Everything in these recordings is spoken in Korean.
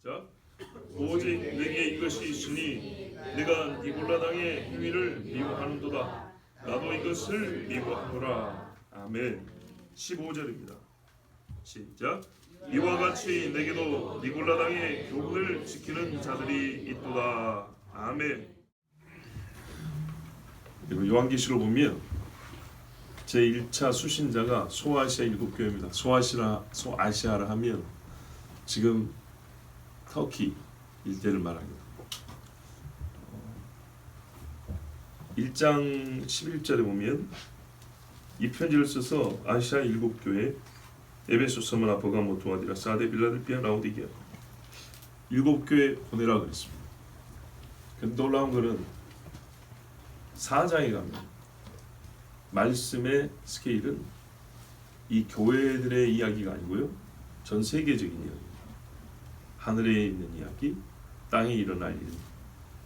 자, 오직 내게 이것이 있으니 내가 니골라 당의 행위를 미워하는도다. 나도 이것을 미워하노라. 아멘. 15절입니다. 시작. 이와 같이 내게도 니골라 당의 교훈을 지키는 자들이 있도다. 아멘. 요한계시록 보면 제1차 수신자가 소아시아 7교회입니다. 소아시아라 하면 지금 터키 일대를 말합니다. 1장 11절에 보면 이 편지를 써서 아시아 7교회 에베소, 스무나, 버가모, 두아디라, 사데, 빌라델피아, 라오디게아 7교회 보내라 그랬습니다. 근데 놀라운 것은 4장에 가면 말씀의 스케일은 이 교회들의 이야기가 아니고요, 전 세계적인 이야기, 하늘에 있는 이야기, 땅에 일어날 일,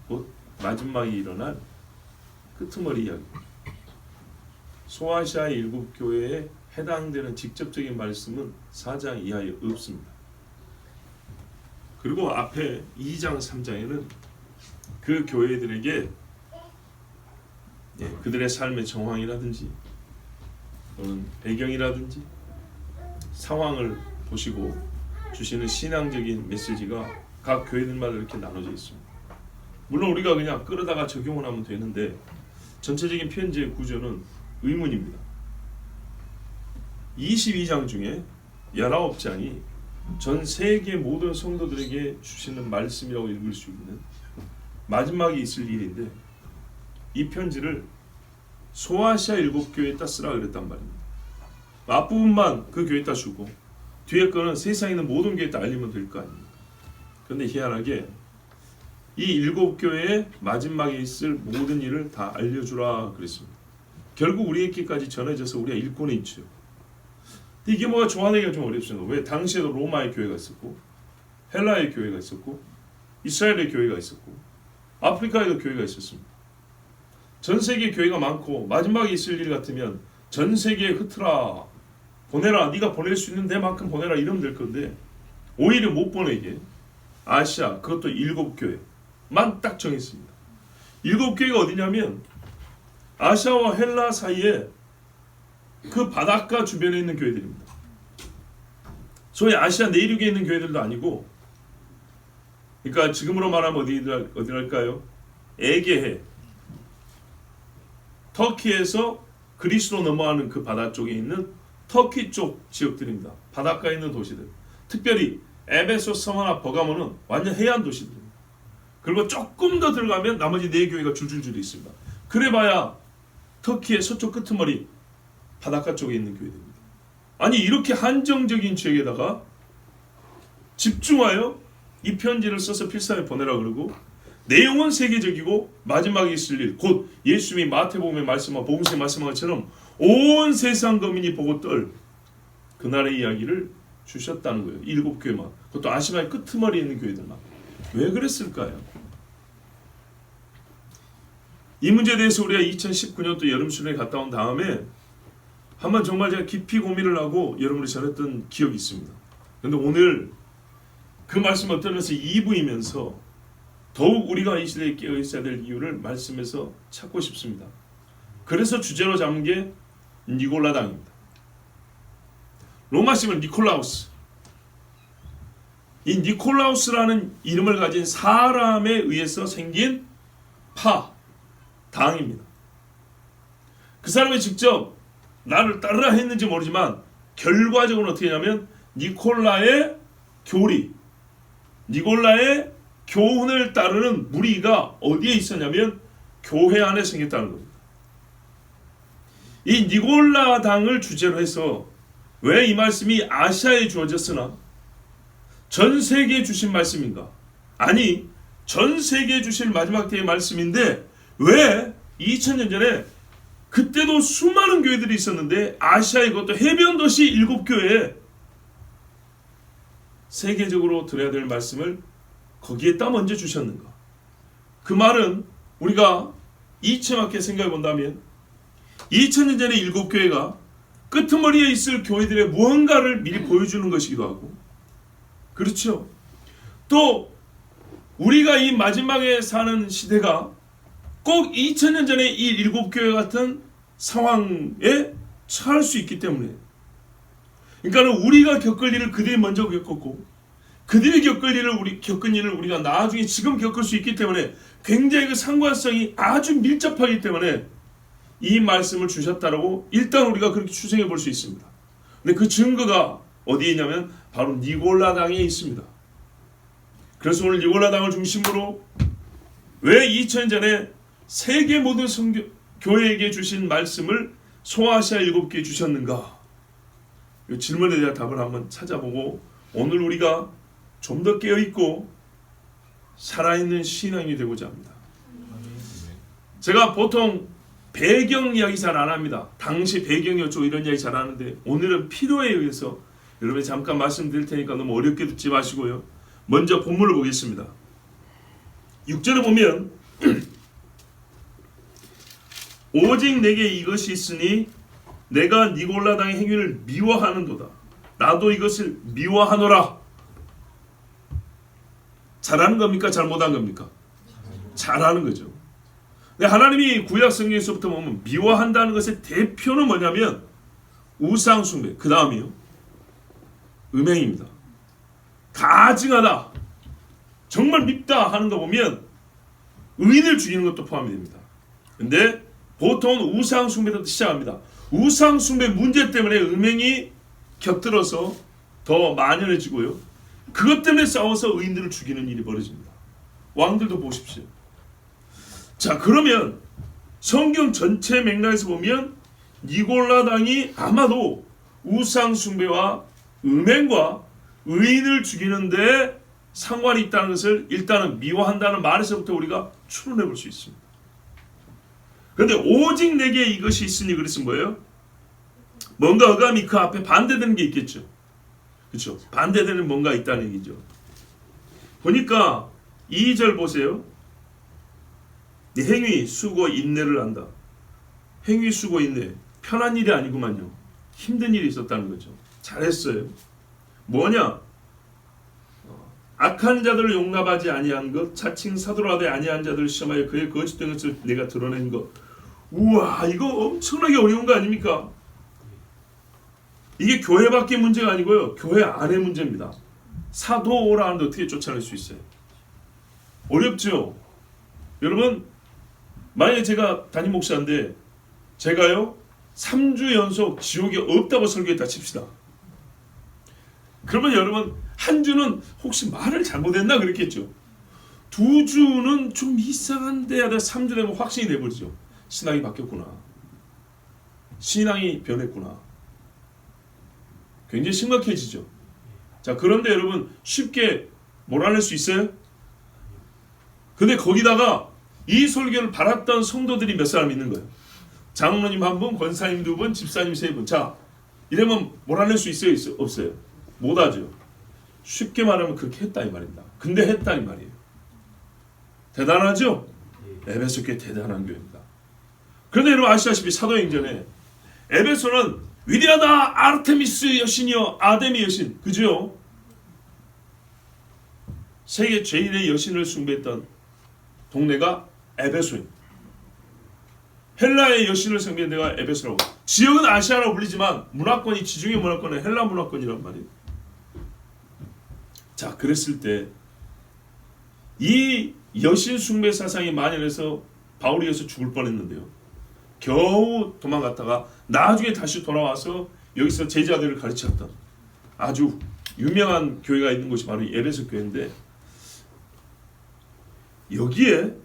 곧 마지막에 일어날 끄트머리 이야기. 소아시아 7교회에 해당되는 직접적인 말씀은 4장 이하에 없습니다. 그리고 앞에 2장 3장에는 그 교회들에게 그들의 삶의 정황이라든지 또는 배경이라든지 상황을 보시고 주시는 신앙적인 메시지가 각 교회들마다 이렇게 나눠져 있습니다. 물론 우리가 그냥 끌어다가 적용을 하면 되는데 전체적인 편지의 구조는 의문입니다. 22장 중에 19장이 전 세계 모든 성도들에게 주시는 말씀이라고 읽을 수 있는 마지막에 있을 일인데, 이 편지를 소아시아 7교회에다 쓰라 그랬단 말입니다. 앞부분만 그 교회에다 주고 뒤에 거는 세상에 있는 모든 교회에다 알리면 될 거 아닙니까? 그런데 희한하게 이 7교회의 마지막에 있을 모든 일을 다 알려주라 그랬습니다. 결국 우리에게까지 전해져서 우리가 읽고는 있죠. 근데 이게 뭐가 좋아하기가 좀 어렵습니다. 왜? 당시에도 로마의 교회가 있었고 헬라의 교회가 있었고 이스라엘의 교회가 있었고 아프리카에도 교회가 있었습니다. 전 세계 교회가 많고 마지막에 있을 일 같으면 전 세계에 흩어라, 보내라, 네가 보낼 수 있는 데만큼 보내라 이러면 될 건데 오히려 못 보내게 아시아, 그것도 7교회만 딱 정했습니다. 7교회가 어디냐면 아시아와 헬라 사이에 그 바닷가 주변에 있는 교회들입니다. 소위 아시아 내륙에 있는 교회들도 아니고, 그러니까 지금으로 말하면 어디랄까요? 에게해, 터키에서 그리스로 넘어가는 그 바다 쪽에 있는 터키 쪽 지역들입니다. 바닷가에 있는 도시들, 특별히 에베소, 스무나, 버가모는 완전 해안 도시들입니다. 그리고 조금 더 들어가면 나머지 4교회가 줄줄줄 있습니다. 그래봐야 터키의 서쪽 끄트머리 바닷가 쪽에 있는 교회들입니다. 아니 이렇게 한정적인 지역에다가 집중하여 이 편지를 써서 필사에 보내라 그러고, 내용은 세계적이고 마지막에 있을 일, 곧 예수님이 마태복음에 말씀한 복음서에 말씀한 것처럼 온 세상 거민이 보고 떨 그날의 이야기를 주셨다는 거예요. 7교회만, 그것도 아시아의 끄트머리에 있는 교회들만. 왜 그랬을까요? 이 문제에 대해서 우리가 2019년도 여름수련회 갔다 온 다음에 한번 정말 제가 깊이 고민을 하고 여러분이 전했던 기억이 있습니다. 그런데 오늘 그 말씀을 들으면서 2부이면서 더욱 우리가 이 시대에 깨어 있어야 될 이유를 말씀에서 찾고 싶습니다. 그래서 주제로 잡은 게 니골라당입니다. 로마식은 니콜라우스. 이 니콜라우스라는 이름을 가진 사람에 의해서 생긴 당입니다. 그 사람이 직접 나를 따르라 했는지 모르지만 결과적으로 어떻게 하냐면 니콜라의 교리, 니골라의 교훈을 따르는 무리가 어디에 있었냐면 교회 안에 생겼다는 겁니다. 이 니골라당을 주제로 해서 왜 이 말씀이 아시아에 주어졌으나 전 세계에 주신 말씀인가? 아니, 전 세계에 주실 마지막 때의 말씀인데 왜 2000년 전에 그때도 수많은 교회들이 있었는데 아시아의 그것도 해변 도시 7교회에 세계적으로 들어야 될 말씀을 거기에다 먼저 주셨는가? 그 말은 우리가 이치맞게 생각해 본다면 2000년 전에 7교회가 끄트머리에 있을 교회들의 무언가를 미리 보여주는 것이기도 하고, 그렇죠. 또 우리가 이 마지막에 사는 시대가 꼭 2000년 전에 이 일곱 교회 같은 상황에 처할 수 있기 때문에, 그러니까 우리가 겪을 일을 그들이 먼저 겪었고 그들이 겪은 일을 우리가 나중에 지금 겪을 수 있기 때문에 굉장히 그 상관성이 아주 밀접하기 때문에 이 말씀을 주셨다라고 일단 우리가 그렇게 추정해 볼 수 있습니다. 근데 그 증거가 어디에 있냐면 바로 니골라당에 있습니다. 그래서 오늘 니골라당을 중심으로 왜 2000년 전에 세계 모든 교회에게 주신 말씀을 소아시아 7개에 주셨는가? 이 질문에 대한 답을 한번 찾아보고 오늘 우리가 좀 더 깨어있고 살아있는 신앙이 되고자 합니다. 제가 보통 배경 이야기 잘 안 합니다. 당시 배경이 어쩌고 이런 이야기 잘 하는데 오늘은 필요에 의해서 여러분이 잠깐 말씀드릴 테니까 너무 어렵게 듣지 마시고요. 먼저 본문을 보겠습니다. 6절에 보면 오직 내게 이것이 있으니 내가 니골라당의 행위를 미워하는도다. 나도 이것을 미워하노라. 잘하는 겁니까? 잘못한 겁니까? 잘하는 거죠. 근데 하나님이 구약 성경에서부터 보면 미워한다는 것의 대표는 뭐냐면 우상 숭배, 그 다음이요 음행입니다. 가증하다, 정말 밉다 하는 거 보면 의인을 죽이는 것도 포함이 됩니다. 근데 보통은 우상 숭배부터 시작합니다. 우상 숭배 문제 때문에 음행이 곁들어서 더 만연해지고요. 그것 때문에 싸워서 의인들을 죽이는 일이 벌어집니다. 왕들도 보십시오. 자, 그러면 성경 전체 맥락에서 보면 니골라당이 아마도 우상 숭배와 음행과 의인을 죽이는데 상관이 있다는 것을 일단은 미워한다는 말에서부터 우리가 추론해 볼 수 있습니다. 그런데 오직 내게 이것이 있으니 그랬은 뭐예요? 뭔가 어감이 그 앞에 반대되는 게 있겠죠. 그렇죠? 반대되는 뭔가 있다는 얘기죠. 보니까 2절 보세요. 네 행위, 수고, 인내를 한다. 행위, 수고, 인내. 편한 일이 아니구만요. 힘든 일이 있었다는 거죠. 잘했어요. 뭐냐? 악한 자들을 용납하지 아니한 것, 자칭 사도라되 아니한 자들을 시험하여 그의 거짓된 것을 내가 드러낸 것. 우와, 이거 엄청나게 어려운 거 아닙니까? 이게 교회 밖의 문제가 아니고요. 교회 안의 문제입니다. 사도라 하는데 어떻게 쫓아낼 수 있어요? 어렵죠? 여러분, 만약에 제가 담임 목사인데 제가요 3주 연속 지옥이 없다고 설교했다 칩시다. 그러면 여러분 한 주는 혹시 말을 잘못했나 그랬겠죠. 2주는 좀 이상한데 하다 3주 되면 확신이 돼버리죠. 신앙이 바뀌었구나. 신앙이 변했구나. 굉장히 심각해지죠. 자, 그런데 여러분 쉽게 몰아낼 수 있어요? 근데 거기다가 이 설교를 받았던 성도들이 몇 사람 있는 거예요. 장로님 1분, 권사님 2분, 집사님 3분. 자, 이러면 몰아낼 수 있어요? 없어요? 못하죠. 쉽게 말하면 그렇게 했다 이 말입니다. 근데 했다 이 말이에요. 대단하죠? 에베소 교회 대단한 교회입니다. 그런데 여러분 아시다시피 사도행전에 에베소는 위대하다 아르테미스 여신이여 아데미 여신, 그죠? 세계 제일의 여신을 숭배했던 동네가 에베소입니다. 헬라의 여신을 숭배한 데가 에베소라고. 지역은 아시아라고 불리지만 문화권이 지중해 문화권은 헬라 문화권이란 말이에요. 자, 그랬을 때 이 여신 숭배 사상이 만연해서 바울이 여기서 죽을 뻔했는데요. 겨우 도망갔다가 나중에 다시 돌아와서 여기서 제자들을 가르쳤던 아주 유명한 교회가 있는 곳이 바로 에베소 교회인데, 여기에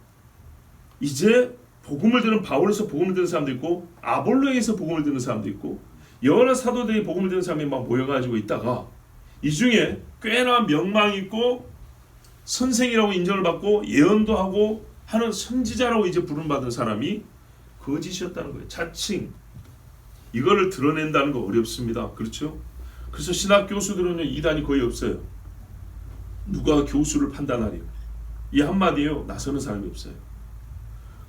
이제 복음을 듣는 바울에서 복음을 듣는 사람도 있고 아볼로에서 복음을 듣는 사람도 있고 여러 사도들이 복음을 듣는 사람이 막 모여가지고 있다가 이 중에 꽤나 명망 있고 선생이라고 인정을 받고 예언도 하고 하는 선지자라고 이제 부름받은 사람이 거짓이었다는 거예요. 자칭. 이거를 드러낸다는 거 어렵습니다. 그렇죠? 그래서 신학 교수들은 이단이 거의 없어요. 누가 교수를 판단하리요? 이 한마디에요. 나서는 사람이 없어요.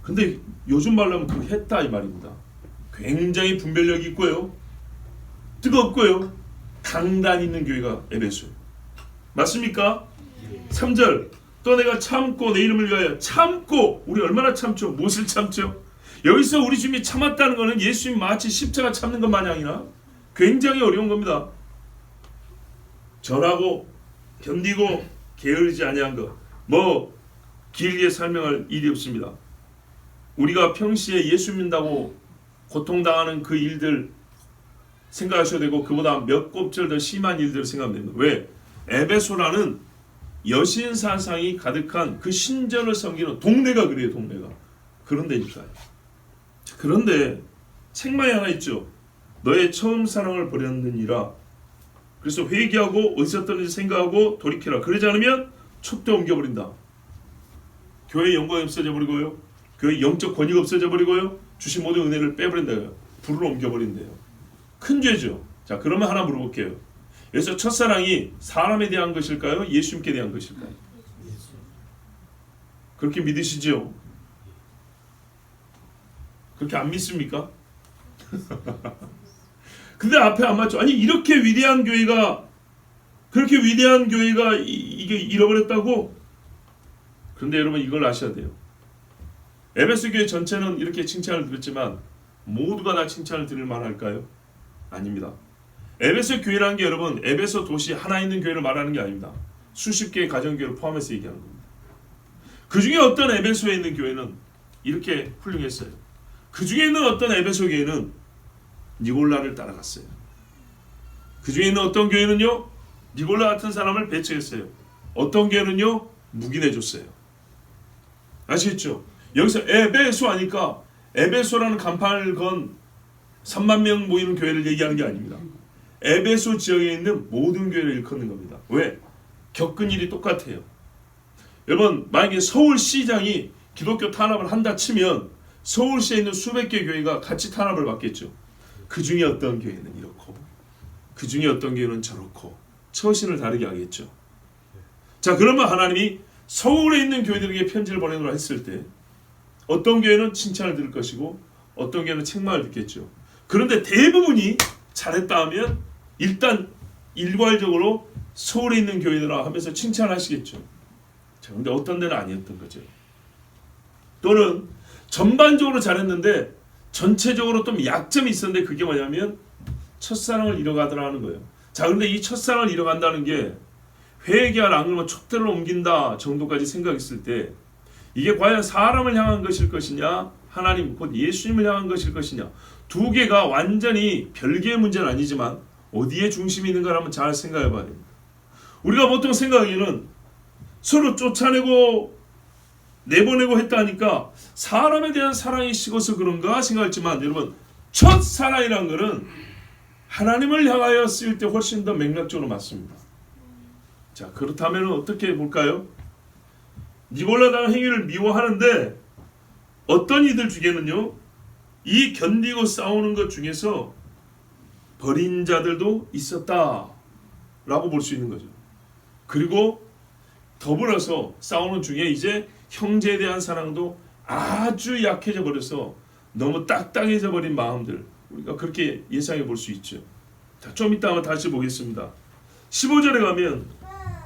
근데 요즘 말로 하면 그렇게 했다 이 말입니다. 굉장히 분별력이 있고요. 뜨겁고요. 강단 있는 교회가 에베소예요. 맞습니까? 3절 또 내가 참고 내 이름을 위하여 참고. 우리 얼마나 참죠? 무엇을 참죠? 여기서 우리 주님이 참았다는 것은 예수님 마치 십자가 참는 것 마냥이나 굉장히 어려운 겁니다. 절하고 견디고 게으르지 아니한 것, 뭐 길게 설명할 일이 없습니다. 우리가 평시에 예수 믿는다고 고통당하는 그 일들 생각하셔도 되고 그보다 몇 곱절 더 심한 일들을 생각하면 됩니다. 왜? 에베소라는 여신 사상이 가득한 그 신전을 섬기는 동네가 그래요. 동네가 그런 데니까요. 그런데 책망이 하나 있죠. 너의 처음 사랑을 버렸느니라. 그래서 회개하고 어디서 떨어진지 생각하고 돌이켜라. 그러지 않으면 촛대 옮겨버린다. 교회의 영광이 없어져 버리고요. 교회의 영적 권위가 없어져 버리고요. 주신 모든 은혜를 빼버린다고요. 불을 옮겨버린대요. 큰 죄죠. 자, 그러면 하나 물어볼게요. 여기서 첫사랑이 사람에 대한 것일까요? 예수님께 대한 것일까요? 그렇게 믿으시죠? 그렇게 안 믿습니까? 근데 앞에 안 맞죠. 아니 이렇게 위대한 교회가 그렇게 위대한 교회가 이게 잃어버렸다고? 그런데 여러분 이걸 아셔야 돼요. 에베소 교회 전체는 이렇게 칭찬을 들었지만 모두가 다 칭찬을 들을 만할까요? 아닙니다. 에베소 교회라는 게 여러분 에베소 도시 하나 있는 교회를 말하는 게 아닙니다. 수십 개의 가정교회를 포함해서 얘기하는 겁니다. 그 중에 어떤 에베소에 있는 교회는 이렇게 훌륭했어요. 그 중에 있는 어떤 에베소 교회는 니골라를 따라갔어요. 그 중에 있는 어떤 교회는요 니골라 같은 사람을 배척했어요. 어떤 교회는요 묵인해줬어요. 아시겠죠? 여기서 에베소 하니까 에베소라는 간판을 건 3만 명 모이는 교회를 얘기하는 게 아닙니다. 에베소 지역에 있는 모든 교회를 일컫는 겁니다. 왜? 겪은 일이 똑같아요. 여러분 만약에 서울시장이 기독교 탄압을 한다 치면 서울시에 있는 수백 개 교회가 같이 탄압을 받겠죠. 그 중에 어떤 교회는 이렇고 그 중에 어떤 교회는 저렇고 처신을 다르게 하겠죠. 자, 그러면 하나님이 서울에 있는 교회들에게 편지를 보내노라 했을 때 어떤 교회는 칭찬을 들을 것이고 어떤 교회는 책망을 듣겠죠. 그런데 대부분이 잘했다 하면 일단 일괄적으로 서울에 있는 교회들아 하면서 칭찬하시겠죠. 자, 근데 어떤 데는 아니었던 거죠. 또는 전반적으로 잘했는데 전체적으로 좀 약점이 있었는데 그게 뭐냐면 첫사랑을 잃어가더라는 거예요. 자, 그런데 이 첫사랑을 잃어간다는 게 회개하라 안 그러면 촛대를 옮긴다 정도까지 생각했을 때 이게 과연 사람을 향한 것일 것이냐 하나님 곧 예수님을 향한 것일 것이냐 두 개가 완전히 별개의 문제는 아니지만 어디에 중심이 있는가 한번 잘 생각해 봐야 됩니다. 우리가 보통 생각하기에는 서로 쫓아내고 내보내고 했다니까 사람에 대한 사랑이 식어서 그런가 생각했지만 여러분 첫사랑이라는 것은 하나님을 향하여 쓰일 때 훨씬 더 맥락적으로 맞습니다. 자, 그렇다면 어떻게 볼까요? 니골라당한 행위를 미워하는데 어떤 이들 중에는요 이 견디고 싸우는 것 중에서 버린 자들도 있었다 라고 볼 수 있는 거죠. 그리고 더불어서 싸우는 중에 이제 형제에 대한 사랑도 아주 약해져 버려서 너무 딱딱해져 버린 마음들 우리가 그렇게 예상해 볼 수 있죠. 자, 좀 이따 한번 다시 보겠습니다. 15절에 가면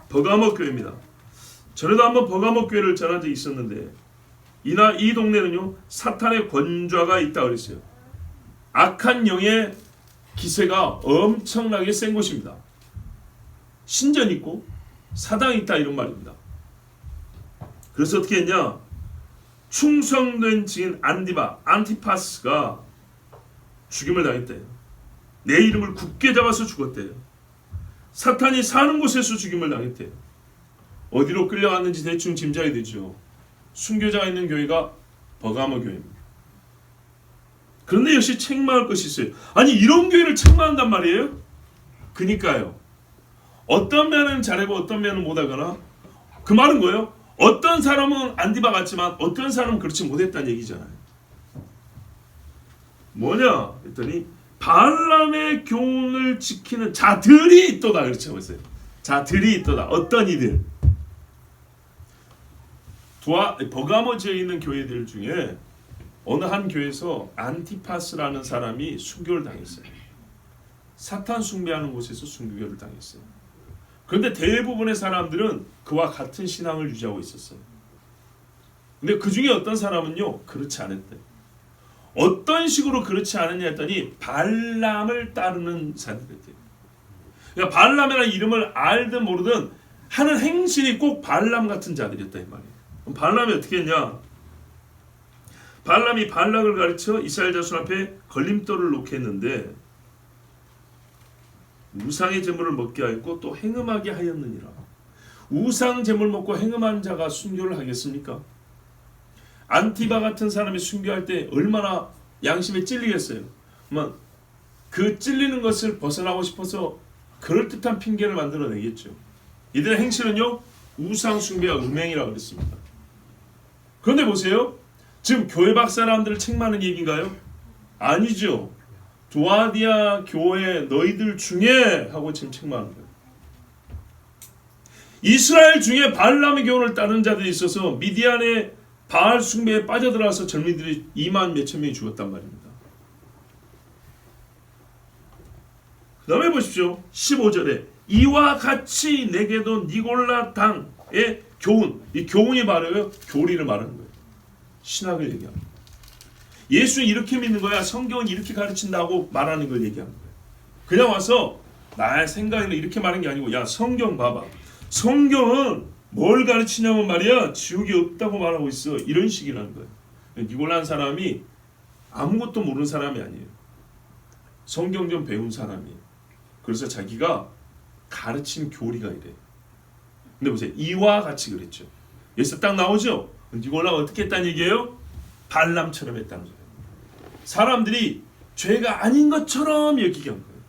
버가모 교회입니다. 전에도 한번 버가모 교회를 전한 적이 있었는데 이 동네는요 사탄의 권좌가 있다 그랬어요. 악한 영의 기세가 엄청나게 센 곳입니다. 신전 있고 사당 있다 이런 말입니다. 그래서 어떻게 했냐? 충성된 증인 안티파스가 죽임을 당했대요. 내 이름을 굳게 잡아서 죽었대요. 사탄이 사는 곳에서 죽임을 당했대요. 어디로 끌려갔는지 대충 짐작이 되죠. 순교자가 있는 교회가 버가모 교회입니다. 그런데 역시 책망할 것이 있어요. 아니 이런 교회를 책망한단 말이에요? 그니까요. 어떤 면은 잘하고 어떤 면은 못하거나 그 말은 뭐예요? 어떤 사람은 안디바 같지만 어떤 사람은 그렇지 못했다는 얘기잖아요. 뭐냐 했더니 발람의 교훈을 지키는 자들이 있도다 그렇죠. 자들이 있도다. 어떤 이들 버가모 지역에 있는 교회들 중에 어느 한 교회에서 안티파스라는 사람이 순교를 당했어요. 사탄 숭배하는 곳에서 순교를 당했어요. 그런데 대부분의 사람들은 그와 같은 신앙을 유지하고 있었어요. 근데 그 중에 어떤 사람은요, 그렇지 않았대. 어떤 식으로 그렇지 않았냐 했더니 발람을 따르는 사람들이었대요. 그러니까 발람이라는 이름을 알든 모르든 하는 행실이 꼭 발람 같은 자들이었다 이 말이에요. 그럼 발람이 어떻게 했냐? 발람이 발락을 가르쳐 이스라엘 자손 앞에 걸림돌을 놓게 했는데 우상의 제물을 먹게 하였고 또 행음하게 하였느니라. 우상 제물 먹고 행음한 자가 순교를 하겠습니까? 안티바 같은 사람이 순교할 때 얼마나 양심에 찔리겠어요. 그 찔리는 것을 벗어나고 싶어서 그럴듯한 핑계를 만들어내겠죠. 이들의 행실은요, 우상 숭배와 음행이라고 그랬습니다. 그런데 보세요, 지금 교회 밖 사람들을 책망하는 얘기인가요? 아니죠. 두아디아 교회 너희들 중에 하고 지금 책망하는 거예요. 이스라엘 중에 발람의 교훈을 따르는 자들이 있어서 미디안의 바알 숭배에 빠져들어서 젊은이들이 2만 몇천 명이 죽었단 말입니다. 그 다음에 보십시오. 15절에 이와 같이 내게도 니골라 당의 교훈, 이 교훈이 말해요. 교리를 말하는 거예요. 신학을 얘기합니다. 예수는 이렇게 믿는 거야, 성경은 이렇게 가르친다고 말하는 걸 얘기하는 거예요. 그냥 와서 나의 생각에는 이렇게 말하는 게 아니고, 야 성경 봐봐, 성경은 뭘 가르치냐면 말이야, 지옥이 없다고 말하고 있어, 이런 식이라는 거예요. 니골라는 사람이 아무것도 모르는 사람이 아니에요. 성경 좀 배운 사람이에요. 그래서 자기가 가르친 교리가 이래. 근데 보세요, 이와 같이 그랬죠. 여기서 딱 나오죠. 니골라가 어떻게 했다는 얘기예요? 발람처럼 했다는 거예요. 사람들이 죄가 아닌 것처럼 여기게 한 거예요.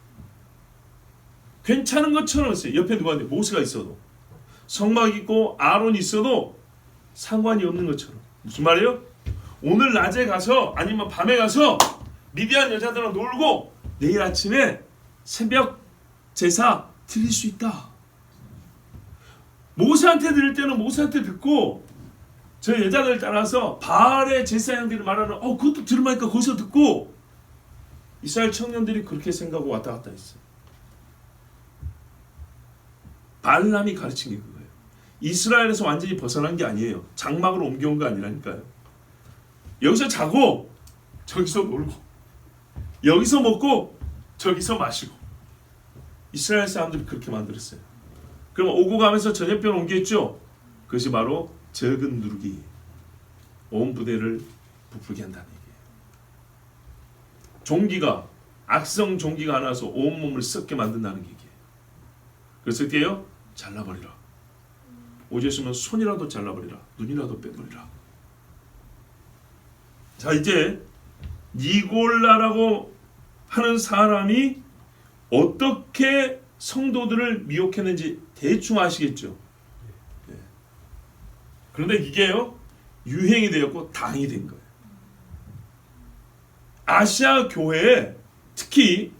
괜찮은 것처럼 했어요. 옆에 누가 있는데 모세가 있어도, 성막 있고 아론이 있어도 상관이 없는 것처럼. 무슨 말이에요? 오늘 낮에 가서 아니면 밤에 가서 미디안 여자들랑 놀고 내일 아침에 새벽 제사 드릴 수 있다. 모세한테 드릴 때는 모세한테 듣고, 저 여자들 따라서 바알의 제사장들이 말하는 그것도 들으니까 거기서 듣고, 이스라엘 청년들이 그렇게 생각하고 왔다 갔다 했어요. 발람이 가르친 게 그거예요. 이스라엘에서 완전히 벗어난 게 아니에요. 장막으로 옮겨온 거 아니라니까요. 여기서 자고 저기서 놀고, 여기서 먹고 저기서 마시고, 이스라엘 사람들이 그렇게 만들었어요. 그럼 오고 가면서 전염병을 옮겼죠. 그것이 바로 적은 누룩이 온 부대를 부풀게 한다는 얘기예요. 종기가, 악성 종기가 하나서 온 몸을 썩게 만든다는 얘기예요. 그래서 어떻게 해요? 잘라버리라. 오직 있으면 손이라도 잘라버리라. 눈이라도 빼버리라. 자, 이제 니골라라고 하는 사람이 어떻게 성도들을 미혹했는지 대충 아시겠죠? 그런데 이게요, 유행이 되었고 당이 된 거예요. 아시아 교회에, 특히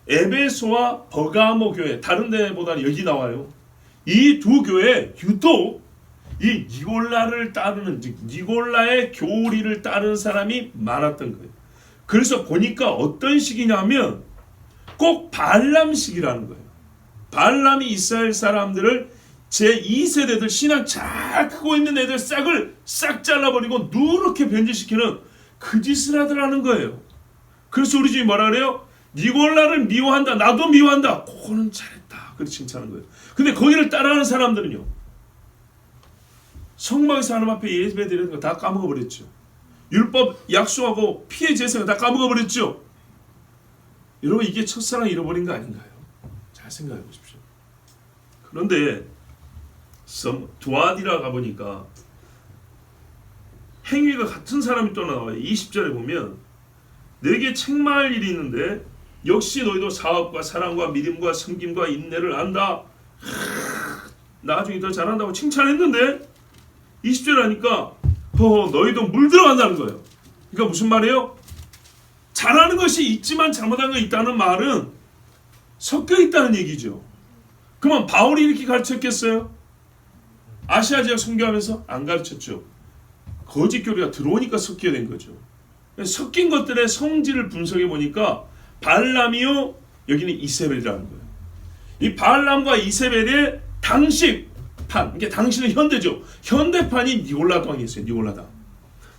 에베소와 버가모 교회, 다른 데보다는 여기 나와요. 이 두 교회에 유독 이 니골라를 따르는, 즉 니골라의 교리를 따르는 사람이 많았던 거예요. 그래서 보니까 어떤 식이냐면 꼭 발람식이라는 거예요. 발람이 이스라엘 사람들을 제2세대들, 신앙 잘 크고 있는 애들 싹 잘라버리고 누렇게 변질시키는 그 짓을 하더라는 거예요. 그래서 우리 집이 뭐라 그래요? 니골라를 미워한다, 나도 미워한다, 그거는 잘했다, 그렇게 칭찬하는 거예요. 근데 거기를 따라하는 사람들은요, 성막에서 하나님 앞에 예배 드리는 거 다 까먹어버렸죠. 율법 약속하고 피해 제사가 다 까먹어버렸죠. 여러분, 이게 첫사랑 잃어버린 거 아닌가요? 잘 생각해 보십시오. 그런데 두아디라 가보니까 행위가 같은 사람이 또 나와요. 20절에 보면 내게 책망할 일이 있는데 역시 너희도 사업과 사랑과 믿음과 섬김과 인내를 안다. 나중에 더 잘한다고 칭찬했는데 20절 하니까 너희도 물들어간다는 거예요. 그러니까 무슨 말이에요? 잘하는 것이 있지만 잘못한 거 있다는 말은 섞여 있다는 얘기죠. 그러면 바울이 이렇게 가르쳤겠어요? 아시아 지역 선교하면서 안 가르쳤죠. 거짓 교리가 들어오니까 섞여 된 거죠. 섞인 것들의 성질을 분석해 보니까 발람이요, 여기는 이세벨이라는 거예요. 이 바알람과 이세벨의 당시판, 이게 당시는 현대죠. 현대판이 니골라도 왕이었어요. 니골라당.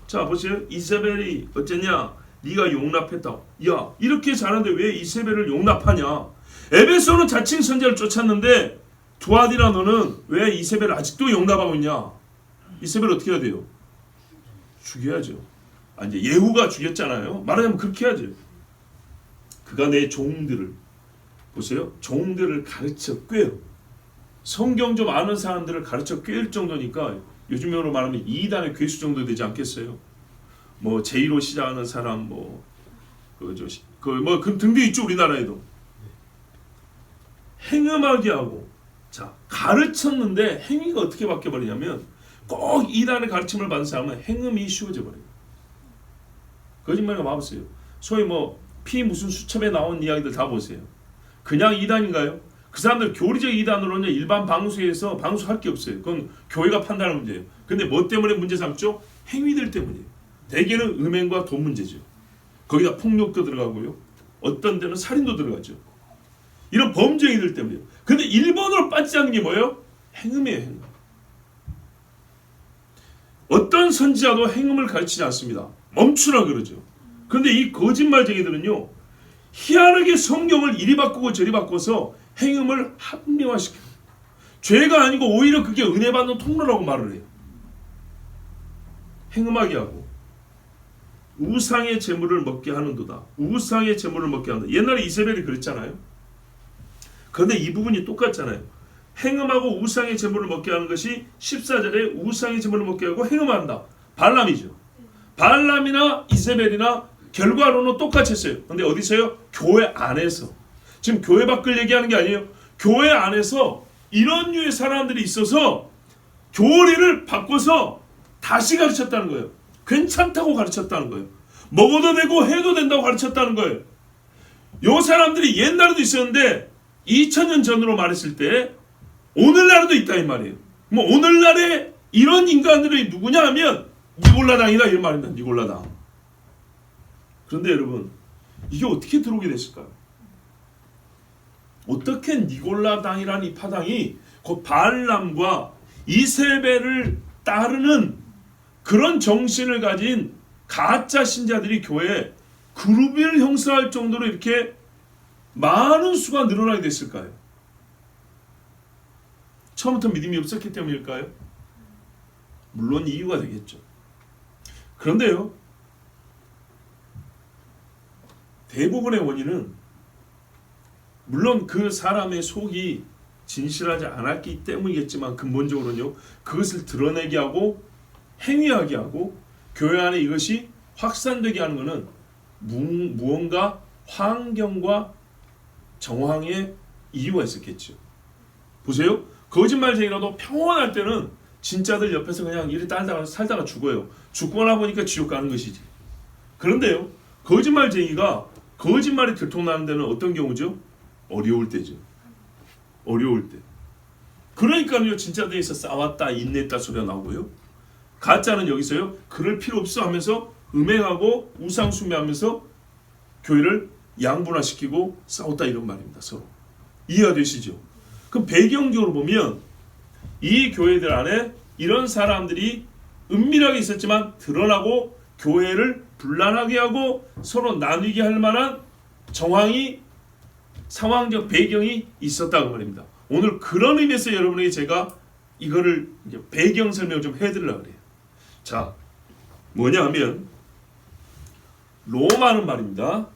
자 보세요. 이세벨이 어쨌냐? 네가 용납했다. 야 이렇게 잘하는데 왜 이세벨을 용납하냐? 에베소는 자칭 선지자를 쫓았는데 두아디라 너는 왜 이세벨을 아직도 용납하고 있냐? 이세벨 어떻게 해야 돼요? 죽여야죠. 이제 예후가 죽였잖아요. 말하자면 그렇게 해야죠. 그가 내 종들을 보세요. 종들을 가르쳐 꿰요. 성경 좀 아는 사람들을 가르쳐 꿰일 정도니까 요즘으로 말하면 2단의 괴수 정도 되지 않겠어요? 뭐 제2로 시작하는 사람 그 등등 있죠. 우리나라에도 행음하게 하고 자 가르쳤는데 행위가 어떻게 바뀌어버리냐면 꼭 2단의 가르침을 받은 사람은 행음이 쉬워져 버려요. 거짓말이가 봐보세요. 소위 피 무슨 수첩에 나온 이야기들 다 보세요. 그냥 2단인가요? 그 사람들 교리적 2단으로는 일반 방수에서 방수할 게 없어요. 그건 교회가 판단하는 문제예요. 근데 뭐 때문에 문제 삼죠? 행위들 때문이에요. 대개는 음행과 돈 문제죠. 거기다 폭력도 들어가고요. 어떤 데는 살인도 들어가죠. 이런 범죄이들 때문이에요. 근데 1번으로 빠지지 않는 게 뭐예요? 행음이에요. 행음. 어떤 선지자도 행음을 가르치지 않습니다. 멈추라 그러죠. 그런데 이 거짓말쟁이들은요. 희한하게 성경을 이리 바꾸고 저리 바꿔서 행음을 합리화시켜요. 죄가 아니고 오히려 그게 은혜 받는 통로라고 말을 해요. 행음하게 하고 우상의 재물을 먹게 하는도다. 우상의 재물을 먹게 한다. 옛날에 이세벨이 그랬잖아요. 그런데 이 부분이 똑같잖아요. 행음하고 우상의 재물을 먹게 하는 것이 14절에 우상의 재물을 먹게 하고 행음한다. 발람이죠. 발람이나 이세벨이나 결과로는 똑같이 했어요. 근데 어디서요? 교회 안에서. 지금 교회 밖을 얘기하는 게 아니에요. 교회 안에서 이런 류의 사람들이 있어서 교리를 바꿔서 다시 가르쳤다는 거예요. 괜찮다고 가르쳤다는 거예요. 먹어도 되고 해도 된다고 가르쳤다는 거예요. 요 사람들이 옛날에도 있었는데 2000년 전으로 말했을 때 오늘날에도 있다 이 말이에요. 오늘날에 이런 인간들이 누구냐 하면 니골라당이다 이 말입니다. 니골라당. 그런데 여러분 이게 어떻게 들어오게 됐을까요? 어떻게 니골라당이라는 이 파당이 곧 바알람과 이세벨을 따르는 그런 정신을 가진 가짜 신자들이 교회에 그룹을 형성할 정도로 이렇게 많은 수가 늘어나게 됐을까요? 처음부터 믿음이 없었기 때문일까요? 물론 이유가 되겠죠. 그런데요, 대부분의 원인은 물론 그 사람의 속이 진실하지 않았기 때문이겠지만 근본적으로는요, 그것을 드러내게 하고 행위하게 하고 교회 안에 이것이 확산되게 하는 것은 무언가 환경과 정황의 이유가 있었겠죠. 보세요. 거짓말쟁이라도 평온할 때는 진짜들 옆에서 그냥 이리 살다가 죽어요. 죽거나 보니까 지옥 가는 것이지. 그런데요, 거짓말쟁이가 거짓말이 들통나는 데는 어떤 경우죠? 어려울 때죠. 어려울 때. 그러니까요, 진짜들에서 싸웠다, 인내했다 소리가 나오고요. 가짜는 여기서요, 그럴 필요 없어 하면서 음행하고 우상 숭배하면서 교회를 양분화시키고 싸웠다 이런 말입니다. 서로. 이해가 되시죠? 그럼 배경적으로 보면 이 교회들 안에 이런 사람들이 은밀하게 있었지만 드러나고 교회를 분란하게 하고 서로 나뉘게 할 만한 정황이 상황적 배경이 있었다고 말입니다. 오늘 그런 의미에서 여러분에게 제가 이거를 이제 배경 설명을 좀 해드리려고 그래요. 자, 뭐냐 하면 로마는 말입니다.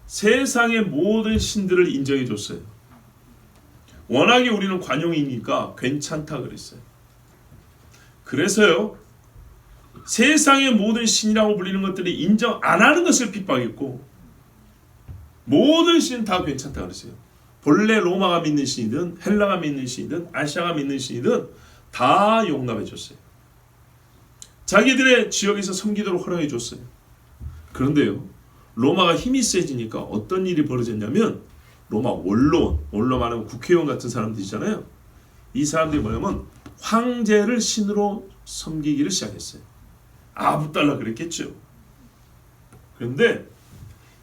세상의 모든 신들을 인정해 줬어요. 워낙에 우리는 관용이니까 괜찮다 그랬어요. 그래서요, 세상의 모든 신이라고 불리는 것들이 인정 안 하는 것을 핍박했고 모든 신은 다 괜찮다 그랬어요. 본래 로마가 믿는 신이든 헬라가 믿는 신이든 아시아가 믿는 신이든 다 용납해 줬어요. 자기들의 지역에서 섬기도록 허락해 줬어요. 그런데요, 로마가 힘이 세지니까 어떤 일이 벌어졌냐면 로마 원로 말하면 국회의원 같은 사람들이잖아요. 이 사람들이 뭐냐면 황제를 신으로 섬기기를 시작했어요. 아부달라 그랬겠죠. 그런데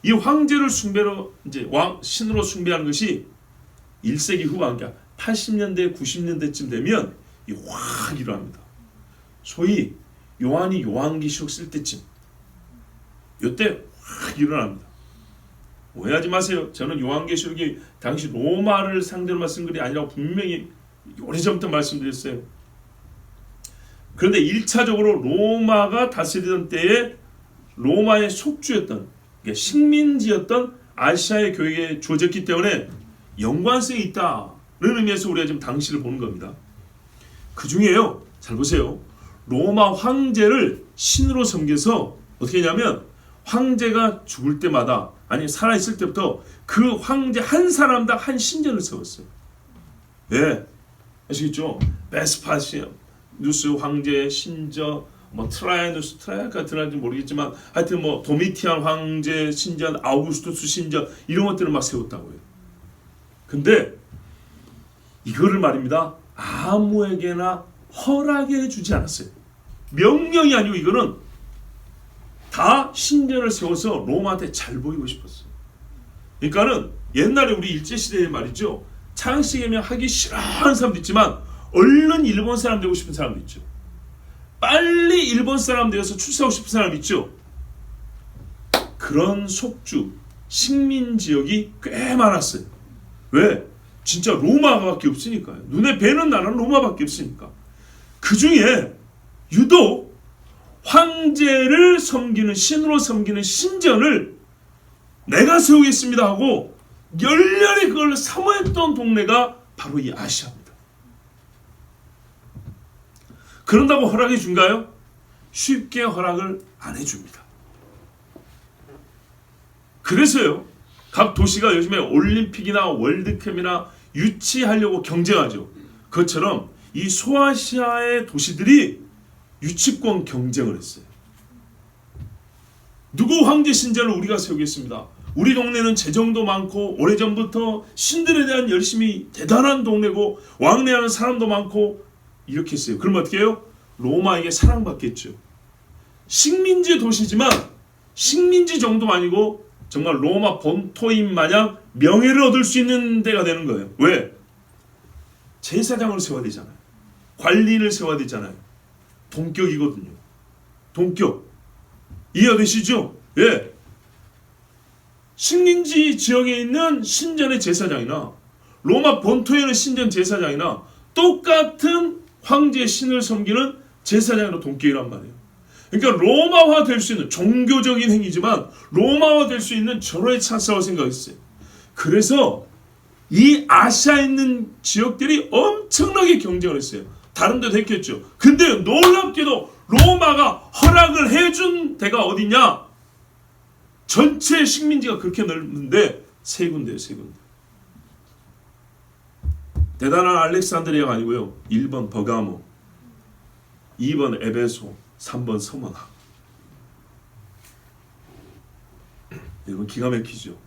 이 황제를 숭배로 이제 신으로 숭배하는 것이 1세기 후반, 그러니까 80년대, 90년대쯤 되면 확 일어납니다. 소위 요한이 요한계시록 쓸 때쯤, 이때 확 일어납니다. 오해하지 마세요. 저는 요한계시록이 당시 로마를 상대로만 쓴 글이 아니라고 분명히 오래전부터 말씀드렸어요. 그런데 1차적으로 로마가 다스리던 때에 로마의 속주였던, 그러니까 식민지였던 아시아의 교회에 주어졌기 때문에 연관성이 있다는 의미에서 우리가 지금 당시를 보는 겁니다. 그 중에요, 잘 보세요. 로마 황제를 신으로 섬겨서 어떻게 했냐면, 황제가 죽을 때마다, 아니 살아있을 때부터 그 황제 한 사람당 한 신전을 세웠어요. 예, 아시겠죠? 베스파시아누스 황제 신전, 트라이아누스, 트라이아가 들어갈지 모르겠지만 하여튼 도미티안 황제 신전, 아우구스투스 신전, 이런 것들을 막 세웠다고요. 근데 이거를 말입니다, 아무에게나 허락해 주지 않았어요. 명령이 아니고 이거는 다 신전을 세워서 로마한테 잘 보이고 싶었어요. 그러니까는 옛날에 우리 일제시대에 말이죠, 창씨개명 하기 싫어하는 사람도 있지만 얼른 일본 사람 되고 싶은 사람도 있죠. 빨리 일본 사람 되어서 출세하고 싶은 사람 있죠. 그런 속주 식민 지역이 꽤 많았어요. 왜? 진짜 로마밖에 없으니까요. 눈에 뵈는 나라는 로마밖에 없으니까. 그 중에 유독 황제를 섬기는, 신으로 섬기는 신전을 내가 세우겠습니다 하고 열렬히 그걸 사모했던 동네가 바로 이 아시아입니다. 그런다고 허락해 준가요? 쉽게 허락을 안 해줍니다. 그래서요, 각 도시가 요즘에 올림픽이나 월드컵이나 유치하려고 경쟁하죠. 그것처럼 이 소아시아의 도시들이 유치권 경쟁을 했어요. 누구 황제 신전을 우리가 세우겠습니다. 우리 동네는 재정도 많고 오래전부터 신들에 대한 열심이 대단한 동네고 왕래하는 사람도 많고 이렇게 했어요. 그럼 어떻게 해요? 로마에게 사랑받겠죠. 식민지 도시지만 식민지 정도 아니고 정말 로마 본토인 마냥 명예를 얻을 수 있는 데가 되는 거예요. 왜? 제사장을 세워야 되잖아요. 관리를 세워야 되잖아요. 동격이거든요. 동격. 이해되시죠? 예. 식민지 지역에 있는 신전의 제사장이나 로마 본토에 있는 신전 제사장이나 똑같은 황제 신을 섬기는 제사장으로 동격이란 말이에요. 그러니까 로마화 될 수 있는, 종교적인 행위지만 로마화 될 수 있는 절호의 찬스라고 생각했어요. 그래서 이 아시아에 있는 지역들이 엄청나게 경쟁을 했어요. 다른 데도 했겠죠. 근데 놀랍게도 로마가 허락을 해준 데가 어디냐? 전체 식민지가 그렇게 넓은데 세 군데예요. 세 군데. 대단한 알렉산드리아가 아니고요. 1번 버가모, 2번 에베소, 3번 서머나. 여러분 기가 막히죠.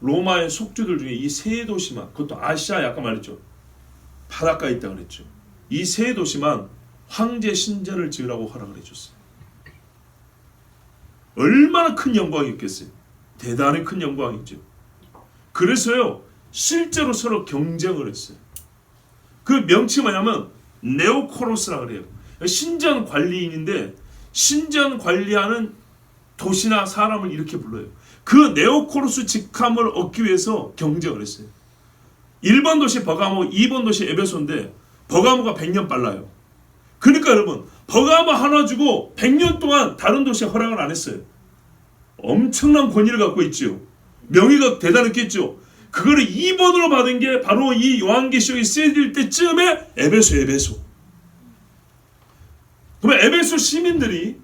로마의 속주들 중에 이 세 도시만, 그것도 아시아 아까 말했죠. 바닷가에 있다고 그랬죠. 이 세 도시만 황제 신전을 지으라고 허락을 해줬어요. 얼마나 큰 영광이었겠어요. 대단히 큰 영광이죠. 그래서요, 실제로 서로 경쟁을 했어요. 그 명칭이 뭐냐면 네오코로스라고 그래요. 신전 관리인인데 신전 관리하는 도시나 사람을 이렇게 불러요. 그 네오코로스 직함을 얻기 위해서 경쟁을 했어요. 1번 도시 버가모, 2번 도시 에베소인데 버가모가 100년 빨라요. 그러니까 여러분, 버가모 하나 주고 100년 동안 다른 도시에 허락을 안 했어요. 엄청난 권위를 갖고 있죠. 명예가 대단했겠죠. 그거를 2번으로 받은 게 바로 이 요한계시록이 쓰여질 때쯤에 에베소. 그러면 에베소 시민들이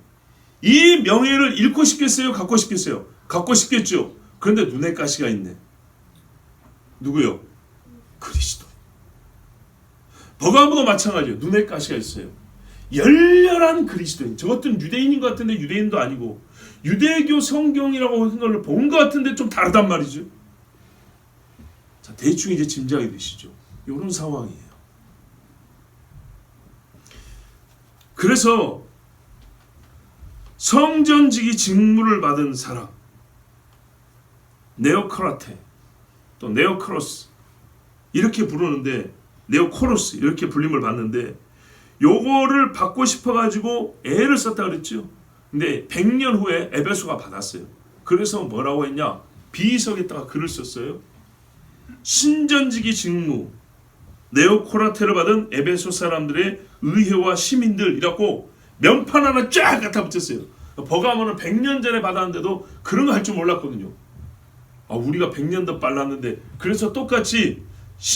이 명예를 잃고 싶겠어요? 갖고 싶겠어요? 갖고 싶겠죠. 그런데 눈에 가시가 있네. 누구요? 그리스도. 버가모도 마찬가지예요. 눈에 가시가 있어요. 열렬한 그리스도인. 저것들은 유대인인 것 같은데 유대인도 아니고 유대교 성경이라고 하는 걸 본 것 같은데 좀 다르단 말이죠. 자, 대충 이제 짐작이 되시죠. 이런 상황이에요. 그래서 성전지기 직무를 받은 사람 네오크라테, 또 네오크로스 이렇게 부르는데 네오코로스 이렇게 불림을 받는데 요거를 받고 싶어가지고 애를 썼다 그랬죠. 근데 100년 후에 에베소가 받았어요. 그래서 뭐라고 했냐? 비석에다가 글을 썼어요. 신전지기 직무 네오코라테를 받은 에베소 사람들의 의회와 시민들이라고 명판 하나 쫙 갖다 붙였어요. 버가모는 100년 전에 받았는데도 그런 거 할 줄 몰랐거든요. 우리가 100년 더 빨랐는데 그래서 똑같이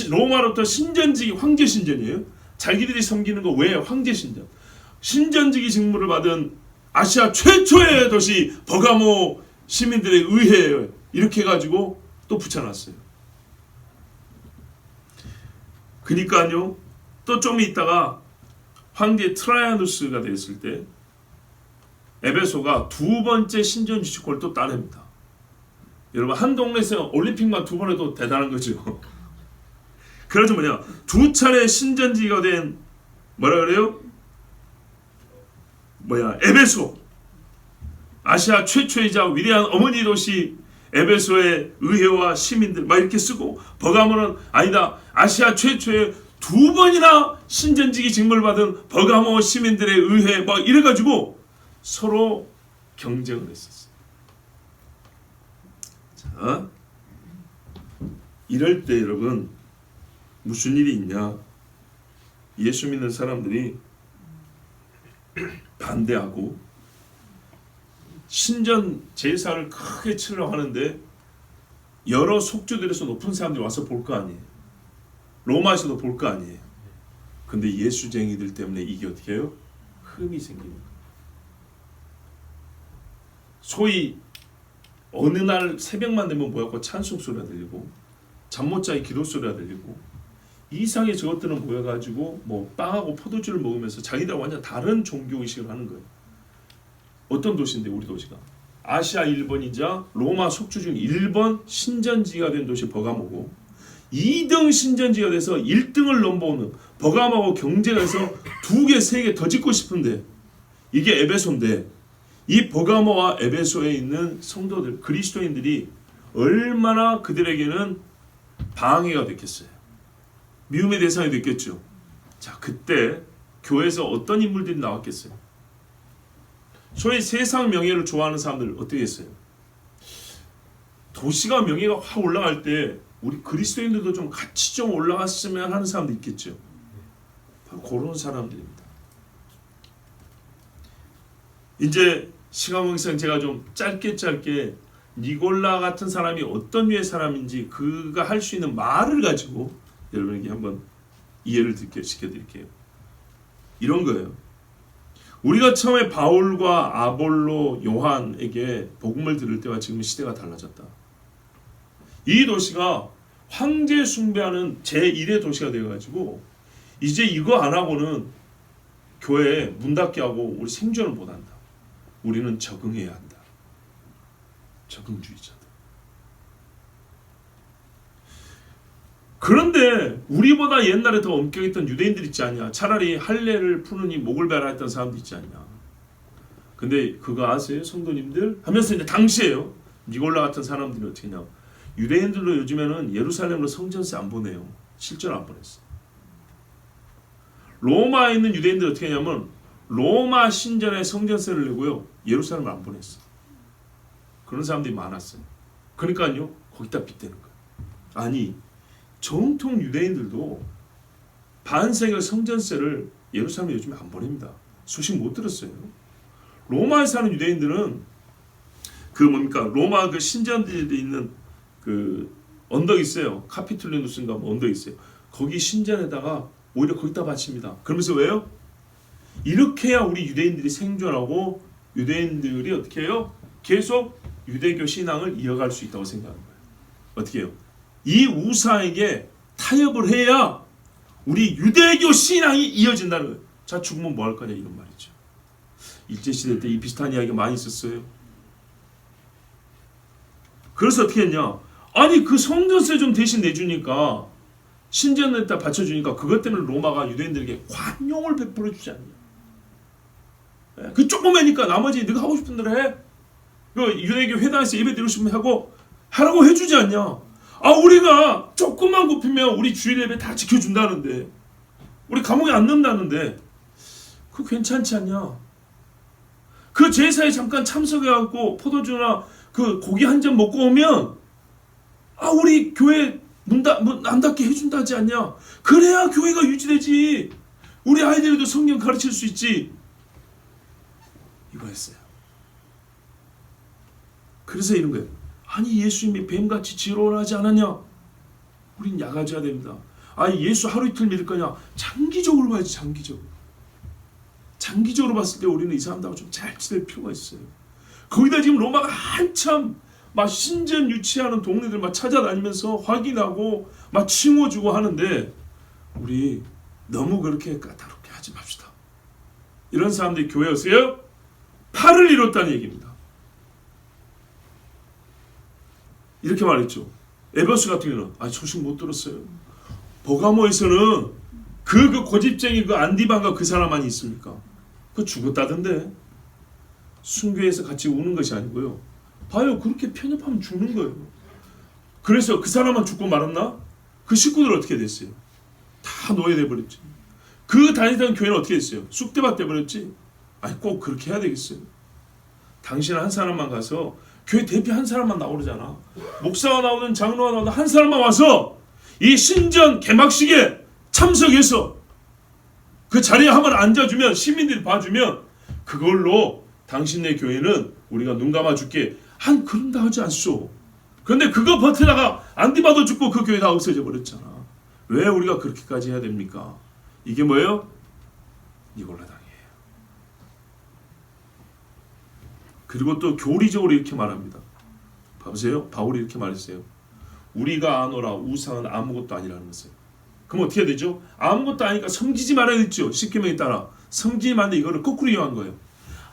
로마로부터 신전지기 황제 신전이에요. 자기들이 섬기는 거 왜 황제 신전. 신전지기 직무를 받은 아시아 최초의 도시 버가모 시민들의 의회예요. 이렇게 해가지고 또 붙여놨어요. 그러니까요. 또 좀 있다가 황제 트라이아누스가 됐을 때 에베소가 두 번째 신전 유치권을 또 따냅니다. 여러분 한 동네에서 올림픽만 두 번 해도 대단한 거죠. 그래서 뭐냐 두 차례 신전지가 된 뭐라 그래요? 에베소 아시아 최초이자 위대한 어머니 도시 에베소의 의회와 시민들 막 이렇게 쓰고 버가모는 아니다 아시아 최초의 두 번이나 신전지기 직무를 받은 버가모 시민들의 의회 막 이래가지고 서로 경쟁을 했었어요. 자, 이럴 때 여러분 무슨 일이 있냐? 예수 믿는 사람들이 반대하고 신전 제사를 크게 치려고 하는데 여러 속주들에서 높은 사람들이 와서 볼 거 아니에요. 로마에서도 볼 거 아니에요. 근데 예수쟁이들 때문에 이게 어떻게 해요? 흠이 생기는 거예요. 소위 어느 날 새벽만 되면 뭐였고 찬송 소리가 들리고 잠 못 자기 기도 소리가 들리고 이상의 저것들은 모여가지고 뭐 빵하고 포도주를 먹으면서 자기들 완전 다른 종교의식을 하는 거예요. 어떤 도시인데 우리 도시가 아시아 1번이자 로마 속주 중 1번 신전지가 된 도시 버가모고 2등 신전지가 돼서 1등을 넘보는 버가모하고 경쟁을 해서 2개, 3개 더 짓고 싶은데 이게 에베소인데 이 버가모와 에베소에 있는 성도들, 그리스도인들이 얼마나 그들에게는 방해가 됐겠어요. 미움의 대상이 됐겠죠. 자, 그때 교회에서 어떤 인물들이 나왔겠어요? 소위 세상 명예를 좋아하는 사람들 어떻게 했어요? 도시가 명예가 확 올라갈 때 우리 그리스도인들도 좀 같이 좀 올라갔으면 하는 사람도 있겠죠. 바로 그런 사람들입니다. 이제 시간 관계상 제가 좀 짧게 니골라 같은 사람이 어떤 류의 사람인지 그가 할 수 있는 말을 가지고 여러분에게 한번 이해를 시켜드릴게요. 이런 거예요. 우리가 처음에 바울과 아볼로, 요한에게 복음을 들을 때와 지금 시대가 달라졌다. 이 도시가 황제 숭배하는 제1의 도시가 되어가지고 이제 이거 안 하고는 교회에 문 닫게 하고 우리 생존을 못한다. 우리는 적응해야 한다. 적응주의자다. 그런데 우리보다 옛날에 더 엄격했던 유대인들 있지 않냐. 차라리 할례를 푸느니 목을 베라 했던 사람도 있지 않냐. 근데 그거 아세요? 성도님들? 하면서 이제 당시에요. 니골라 같은 사람들이 어떻게 했냐. 유대인들도 요즘에는 예루살렘으로 성전세 안 보내요. 실제로 안 보냈어. 로마에 있는 유대인들 어떻게 했냐면 로마 신전에 성전세를 내고요. 예루살렘을 안 보냈어. 그런 사람들이 많았어요. 그러니까요. 거기다 빗대는 거예요. 아니 정통 유대인들도 반세기 성전세를 예루살렘에 요즘에 안 보냅니다. 소식 못 들었어요. 로마에 사는 유대인들은 로마 그 신전들이 있는 그 언덕 있어요. 카피툴리누스인가 뭐 언덕 있어요. 거기 신전에다가 오히려 거기다 바칩니다. 그러면서 왜요? 이렇게 해야 우리 유대인들이 생존하고 유대인들이 어떻게 해요? 계속 유대교 신앙을 이어갈 수 있다고 생각하는 거예요. 어떻게 해요? 이 우사에게 타협을 해야 우리 유대교 신앙이 이어진다는 거예요. 자, 죽으면 뭐 할 거냐 이런 말이죠. 일제시대 때 이 비슷한 이야기가 많이 있었어요. 그래서 어떻게 했냐? 아니 그 성전세 좀 대신 내주니까 신전에다 바쳐주니까 그것 때문에 로마가 유대인들에게 관용을 베풀어 주지 않냐. 그 조그매니까 나머지 네가 하고 싶은 대로 해. 그 유대교 회당에서 예배 드리고 싶으면 하고 하라고 해주지 않냐. 우리가 조금만 굽히면 우리 주일 예배 다 지켜준다는데, 우리 감옥에 안 넣는다는데, 그거 괜찮지 않냐? 그 제사에 잠깐 참석해갖고 포도주나 그 고기 한 점 먹고 오면 우리 교회 문 안 닫게 해준다지 않냐? 그래야 교회가 유지되지. 우리 아이들도 성경 가르칠 수 있지. 이거였어요. 그래서 이런 거예요. 아니 예수님이 뱀같이 지로하지 않았냐? 우린 야가져야 됩니다. 예수 하루 이틀 믿을 거냐? 장기적으로 봐야지. 장기적으로 봤을 때 우리는 이 사람들하고 좀 잘 지낼 필요가 있어요. 거기다 지금 로마가 한참 막 신전 유치하는 동네들 막 찾아다니면서 확인하고 막 칭호주고 하는데, 우리 너무 그렇게 까다롭게 하지 맙시다. 이런 사람들이 교회 오세요? 팔을 잃었다는 얘기입니다. 이렇게 말했죠. 에베소 같은 경우는 소식 못 들었어요. 버가모에서는 그 고집쟁이 그 안디반가 그 사람만이 있습니까? 그 죽었다던데. 순교해서 같이 우는 것이 아니고요. 봐요, 그렇게 편협하면 죽는 거예요. 그래서 그 사람만 죽고 말았나? 그 식구들 어떻게 됐어요? 다 노예돼 버렸지. 그 다니던 교회는 어떻게 됐어요? 쑥대밭 돼 버렸지. 꼭 그렇게 해야 되겠어요. 당신 한 사람만 가서 교회 대표 한 사람만 나오잖아. 목사가 나오든 장로가 나오든 한 사람만 와서 이 신전 개막식에 참석해서 그 자리에 한번 앉아주면, 시민들이 봐주면 그걸로 당신네 교회는 우리가 눈 감아줄게. 그런다 하지 않소. 그런데 그거 버티다가 안디바도 죽고 그 교회 다 없어져 버렸잖아. 왜 우리가 그렇게까지 해야 됩니까? 이게 뭐예요? 니골라당이에요. 그리고 또 교리적으로 이렇게 말합니다. 봐보세요. 바울이 이렇게 말했어요. 우리가 아노라 우상은 아무것도 아니라는 것이에요. 그럼 어떻게 되죠? 아무것도 아니니까 섬기지 말아야 됐죠. 10계명에 따라 섬기지 말는데 이거를 거꾸로 이용한 거예요.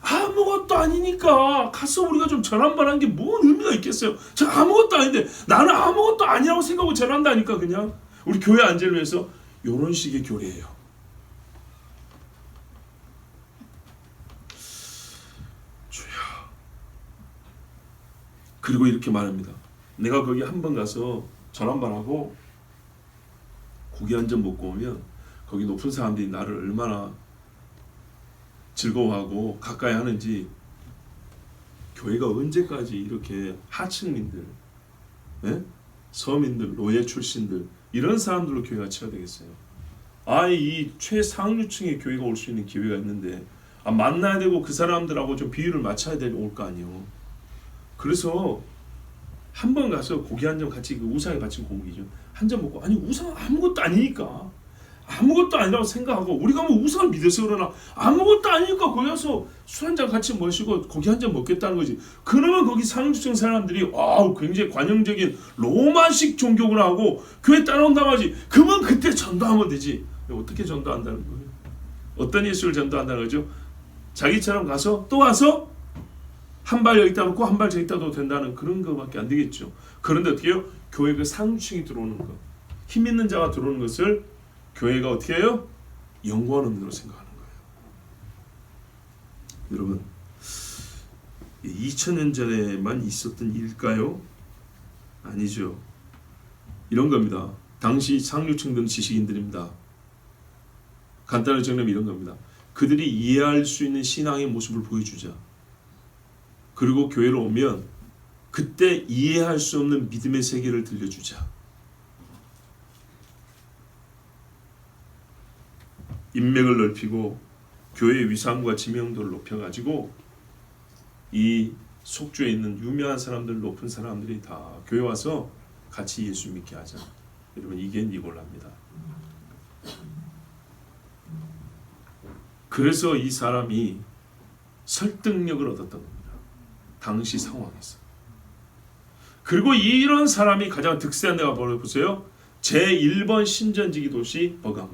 아무것도 아니니까 가서 우리가 좀 절 한 번 한 게 뭔 의미가 있겠어요? 저 아무것도 아닌데 나는 아무것도 아니라고 생각하고 절한다니까. 그냥 우리 교회 안전을 위해서 이런 식의 교리예요. 주여. 그리고 이렇게 말합니다. 내가 거기 한 번 가서 절 한 번 하고 고기 한 점 먹고 오면 거기 높은 사람들이 나를 얼마나 즐거워하고 가까이 하는지. 교회가 언제까지 이렇게 하층민들, 서민들, 노예 출신들 이런 사람들로 교회가 쳐야 되겠어요? 이 최상류층의 교회가 올 수 있는 기회가 있는데 만나야 되고 그 사람들하고 좀 비율을 맞춰야 올 거 아니에요. 그래서 한 번 가서 고기 한 점 같이 그 우상에 바친 고기죠. 한 점 먹고 우상 아무것도 아니니까. 아무것도 아니라고 생각하고 우리가 뭐 우상을 믿어서 그러나 아무것도 아니니까 거기 가서 술 한잔 같이 마시고 고기 한 점 먹겠다는 거지. 그러면 거기 상류층 사람들이 굉장히 관용적인 로마식 종교구나 하고 교회 따라온다고 하지. 그러면 그때 전도하면 되지. 어떻게 전도한다는 거예요? 어떤 예수를 전도한다는 거죠? 자기처럼 가서 또 와서 한 발 여기다 놓고 한 발 저기다 둬도 된다는 그런 거밖에 안 되겠죠. 그런데 어떻게 해요? 교회 그 상류층이 들어오는 거, 힘 있는 자가 들어오는 것을 교회가 어떻게 해요? 연구원 의미로 생각하는 거예요. 여러분, 2000년 전에만 있었던 일일까요? 아니죠. 이런 겁니다. 당시 상류층들은 지식인들입니다. 간단하게 정리하면 이런 겁니다. 그들이 이해할 수 있는 신앙의 모습을 보여주자. 그리고 교회로 오면 그때 이해할 수 없는 믿음의 세계를 들려주자. 인맥을 넓히고 교회의 위상과 지명도를 높여가지고 이 속주에 있는 유명한 사람들, 높은 사람들이 다 교회 와서 같이 예수 믿게 하자. 여러분, 이게 니골라입니다. 그래서 이 사람이 설득력을 얻었던 겁니다. 당시 상황에서. 그리고 이런 사람이 가장 득세한 데가 보세요. 제1번 신전지기 도시 버가모,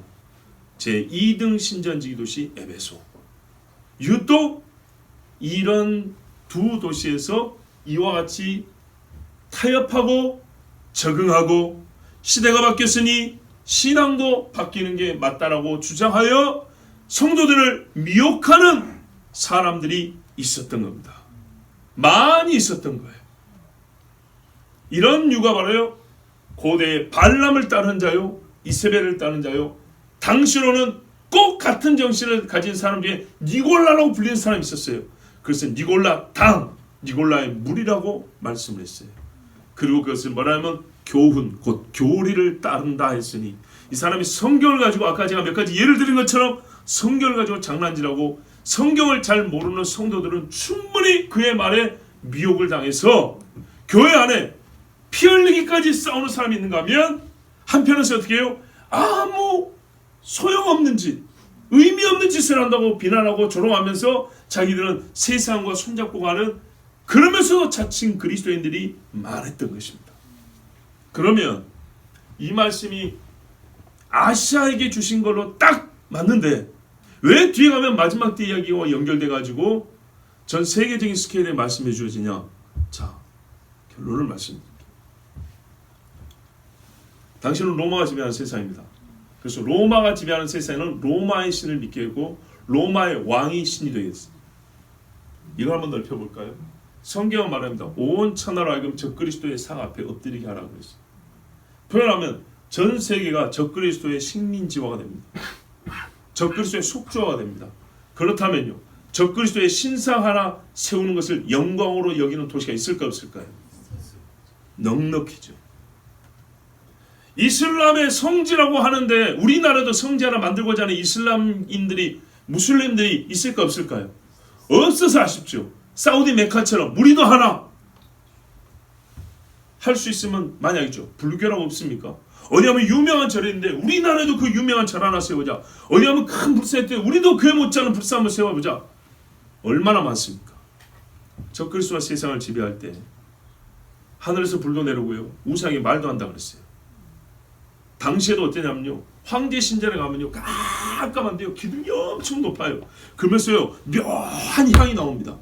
제2등 신전지기 도시 에베소. 유독 이런 두 도시에서 이와 같이 타협하고 적응하고 시대가 바뀌었으니 신앙도 바뀌는 게 맞다라고 주장하여 성도들을 미혹하는 사람들이 있었던 겁니다. 많이 있었던 거예요. 이런 이유가 바로요, 고대의 발람을 따르는 자요, 이세벨을 따르는 자요, 당시로는 꼭 같은 정신을 가진 사람 중에 니골라라고 불리는 사람이 있었어요. 그래서 니골라 당, 니골라의 무리라고 말씀을 했어요. 그리고 그것을 뭐라면 교훈, 곧 교리를 따른다 했으니, 이 사람이 성경을 가지고 아까 제가 몇 가지 예를 드린 것처럼 성경을 가지고 장난질하고 성경을 잘 모르는 성도들은 충분히 그의 말에 미혹을 당해서 교회 안에 피 흘리기까지 싸우는 사람이 있는가 하면, 한편에서 어떻게 해요? 아무 소용없는 짓, 의미 없는 짓을 한다고 비난하고 조롱하면서 자기들은 세상과 손잡고 가는, 그러면서 자칭 그리스도인들이 많았던 것입니다. 그러면 이 말씀이 아시아에게 주신 걸로 딱 맞는데 왜 뒤에 가면 마지막 때 이야기와 연결돼 가지고 전 세계적인 스케일에 말씀해 주어지냐? 자, 결론을 말씀드릴게요. 당신은 로마가 지배하는 세상입니다. 그래서 로마가 지배하는 세상에는 로마의 신을 믿게 하고 로마의 왕이 신이 되겠습니다. 이걸 한번 넓혀볼까요? 성경은 말합니다. 온 천하로 하여금 적그리스도의 상 앞에 엎드리게 하라고 했어요. 표현하면 전 세계가 적그리스도의 식민지화가 됩니다. 적그리스도의 속주화가 됩니다. 그렇다면요, 적그리스도의 신상 하나 세우는 것을 영광으로 여기는 도시가 있을까 없을까요? 넉넉히죠. 이슬람의 성지라고 하는데 우리나라도 성지 하나 만들고자 하는 이슬람인들이, 무슬림들이 있을까 없을까요? 없어서 아쉽죠. 사우디 메카처럼 우리도 하나 할 수 있으면 만약이죠. 불교라고 없습니까? 어디 하면 유명한 절이 있는데 우리나라에도 그 유명한 절 하나 세워보자. 어디 하면 큰 불사 있대 우리도 그에 못지않은 불사 한번 세워보자. 얼마나 많습니까? 적그리스도가 세상을 지배할 때 하늘에서 불도 내려오고요, 우상이 말도 한다 그랬어요. 당시에도 어땠냐면요, 황제 신전에 가면요 깜깜한데요 기둥이 엄청 높아요. 그러면서요 묘한 향이 나옵니다.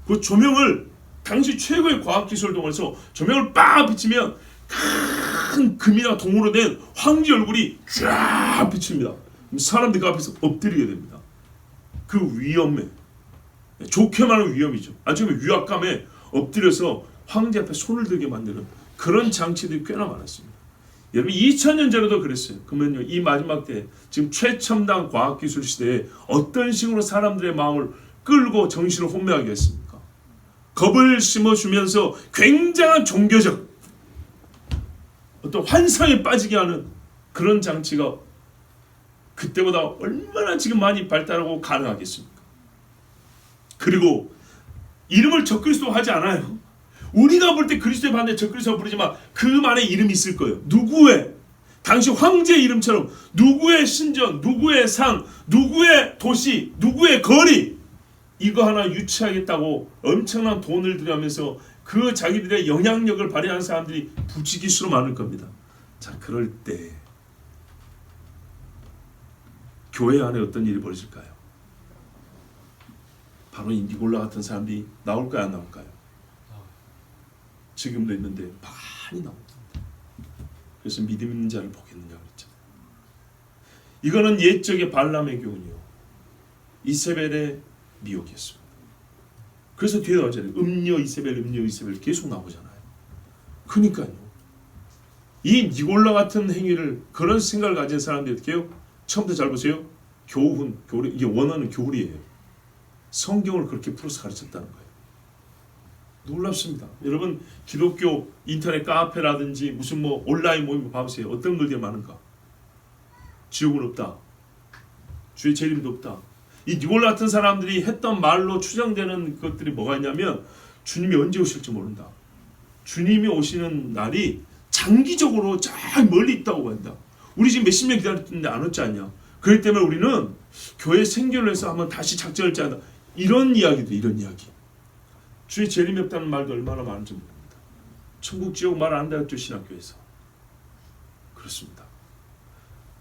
그 조명을 당시 최고의 과학기술을 동원해서 조명을 빡 비치면 큰 금이나 동으로 된 황제 얼굴이 쫙 비칩니다. 사람들 그 앞에서 엎드리게 됩니다. 그 위험에, 좋게 말하면 위험이죠. 아주 위압감에 엎드려서 황제 앞에 손을 들게 만드는 그런 장치들이 꽤나 많았습니다. 여러분 2000년 전에도 그랬어요. 그러면요, 이 마지막 때 지금 최첨단 과학기술 시대에 어떤 식으로 사람들의 마음을 끌고 정신을 혼미하게 했습니까? 겁을 심어주면서 굉장한 종교적 어떤 환상에 빠지게 하는 그런 장치가 그때보다 얼마나 지금 많이 발달하고 가능하겠습니까? 그리고 이름을 적그리스도 하지 않아요. 우리가 볼 때 그리스도의 반대 적그리스도 부르지만 그 만의 이름이 있을 거예요. 누구의, 당시 황제의 이름처럼 누구의 신전, 누구의 상, 누구의 도시, 누구의 거리, 이거 하나 유치하겠다고 엄청난 돈을 들여가면서 그 자기들의 영향력을 발휘하는 사람들이 부지기수로 많을 겁니다. 자, 그럴 때 교회 안에 어떤 일이 벌어질까요? 바로 이 니골라 같은 사람들이 나올까요, 안 나올까요? 지금도 있는데 많이 나옵니다. 그래서 믿음 있는 자를 보겠느냐 그랬죠. 이거는 옛적의 발람의 교훈이요, 이세벨의 미혹이었습니다. 그래서 뒤에 나오잖아요. 음녀 이세벨 계속 나오잖아요. 그러니까요, 이 니골라 같은 행위를, 그런 생각을 가진 사람들이 어떻게 해요? 처음부터 잘 보세요. 교훈, 교리, 이게 원어는 교리예요. 성경을 그렇게 풀어서 가르쳤다는 거예요. 놀랍습니다. 여러분 기독교 인터넷 카페라든지 무슨 뭐 온라인 모임 봐보세요. 어떤 글들이 많은가? 지옥은 없다. 주의 재림도 없다. 이 니골라 같은 사람들이 했던 말로 추정되는 것들이 뭐가 있냐면, 주님이 언제 오실지 모른다. 주님이 오시는 날이 장기적으로 저 멀리 있다고 한다. 우리 지금 몇십 년 기다렸는데 안 왔지 않냐. 그렇기 때문에 우리는 교회 생결을 해서 한번 다시 작정을 짜야 한다. 이런 이야기도, 이런 이야기. 주의 재림이 없다는 말도 얼마나 많은지 모릅니다. 천국 지옥 말 안 한다 했죠, 신학교에서. 그렇습니다.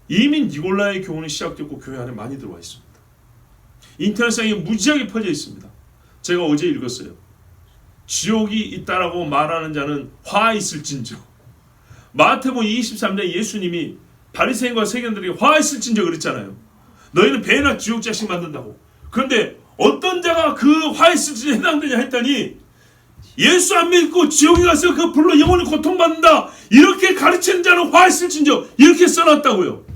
이미 니골라의 교훈이 시작됐고 교회 안에 많이 들어와 있습니다. 인터넷상에 무지하게 퍼져 있습니다. 제가 어제 읽었어요. 지옥이 있다라고 말하는 자는 화 있을진저. 마태복음 23장 예수님이 바리새인과 세견들이 화 있을진저 그랬잖아요. 너희는 배나 지옥 자식 만든다고. 그런데 어떤 자가 그 화 있을진저에 해당되냐 했더니 예수 안 믿고 지옥에 가서 그 불로 영원히 고통받는다 이렇게 가르치는 자는 화 있을진저 이렇게 써놨다고요.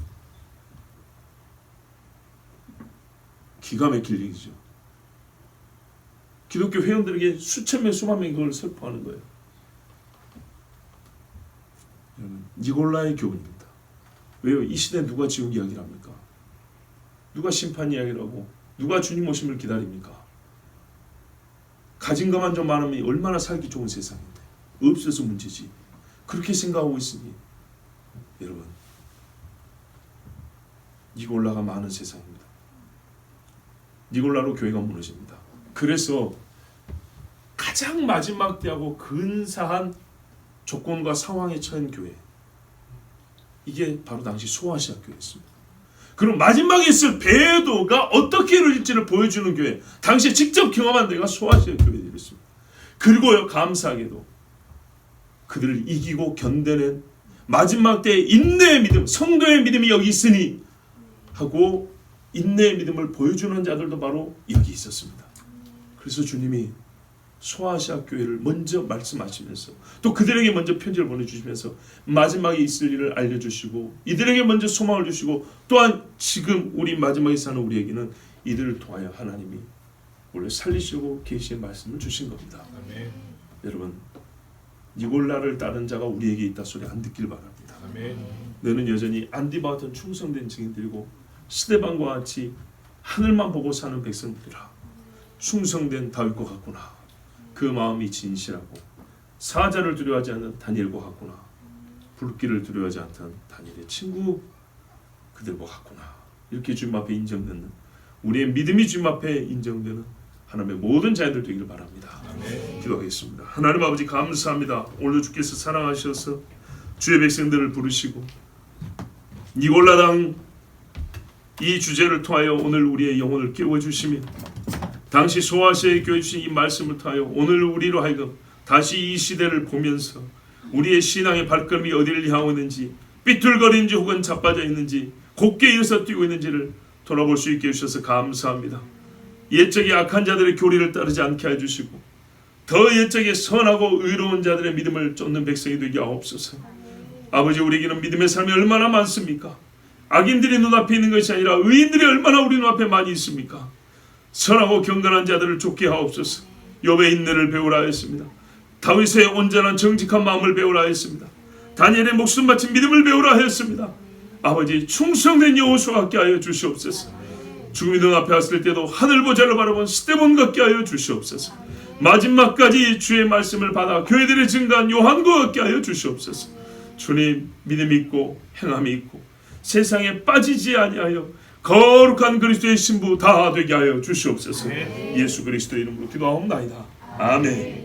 기가 막힐 얘기죠. 기독교 회원들에게 수천 명 수만 명이 그걸 설포하는 거예요. 니골라의 교훈입니다. 왜요? 이 시대에 누가 지옥 이야기를 합니까? 누가 심판 이야기를 하고 누가 주님 오심을 기다립니까? 가진 것만 좀 많으면 얼마나 살기 좋은 세상인데 없어서 문제지. 그렇게 생각하고 있으니 여러분 니골라가 많은 세상입니다. 니골라로 교회가 무너집니다. 그래서 가장 마지막 때하고 근사한 조건과 상황에 처한 교회, 이게 바로 당시 소아시아 교회였습니다. 그럼 마지막에 있을 배도가 어떻게 이루어질지를 보여주는 교회, 당시에 직접 경험한 데가 소아시아 교회들이었습니다. 그리고요, 감사하게도 그들을 이기고 견뎌낸 마지막 때의 인내의 믿음, 성도의 믿음이 여기 있으니 하고 인내의 믿음을 보여주는 자들도 바로 여기 있었습니다. 그래서 주님이 소아시아 교회를 먼저 말씀하시면서 또 그들에게 먼저 편지를 보내주시면서 마지막에 있을 일을 알려주시고 이들에게 먼저 소망을 주시고 또한 지금 우리 마지막에 사는 우리에게는 이들을 통하여 하나님이 원래 살리시고 계시의 말씀을 주신 겁니다. 아멘. 여러분 니골라를 따른 자가 우리에게 있다 소리 안 듣길 바랍니다. 아멘. 너는 여전히 안디바와 같은 충성된 증인들이고 스데반과 같이 하늘만 보고 사는 백성들이라 충성된 다윗과 같구나. 그 마음이 진실하고 사자를 두려워하지 않는 다니엘과 같구나. 불길을 두려워하지 않던 다니엘의 친구 그들과 같구나. 이렇게 주님 앞에 인정되는 우리의 믿음이 주님 앞에 인정되는 하나님의 모든 자녀들 되기를 바랍니다. 아멘. 기도하겠습니다. 하나님 아버지 감사합니다. 오늘도 주께서 사랑하셔서 주의 백성들을 부르시고 니골라 당 이 주제를 통하여 오늘 우리의 영혼을 깨워주시며 당시 소아시아에 교회 주신 이 말씀을 통하여 오늘 우리로 하여금 다시 이 시대를 보면서 우리의 신앙의 발걸음이 어디를 향하고 있는지 삐뚤거리는지 혹은 자빠져 있는지 곧게 일어서 뛰고 있는지를 돌아볼 수 있게 해주셔서 감사합니다. 옛적의 악한 자들의 교리를 따르지 않게 해주시고 더 옛적의 선하고 의로운 자들의 믿음을 쫓는 백성이 되게 하옵소서. 아버지 우리에게는 믿음의 삶이 얼마나 많습니까? 악인들이 눈앞에 있는 것이 아니라 의인들이 얼마나 우리 눈앞에 많이 있습니까? 선하고 경건한 자들을 쫓게 하옵소서. 욥의 인내를 배우라 하였습니다. 다윗의 온전한 정직한 마음을 배우라 하였습니다. 다니엘의 목숨 바친 믿음을 배우라 하였습니다. 아버지 충성된 여호수아 같게 하여 주시옵소서. 죽음이 눈앞에 왔을 때도 하늘 보좌를 바라본 스데본 같게 하여 주시옵소서. 마지막까지 주의 말씀을 받아 교회들의 증거한 요한과 같게 하여 주시옵소서. 주님 믿음이 있고 행함이 있고 세상에 빠지지 아니하여 거룩한 그리스도의 신부 다 되게 하여 주시옵소서. 예수 그리스도의 이름으로 기도하옵나이다. 아멘.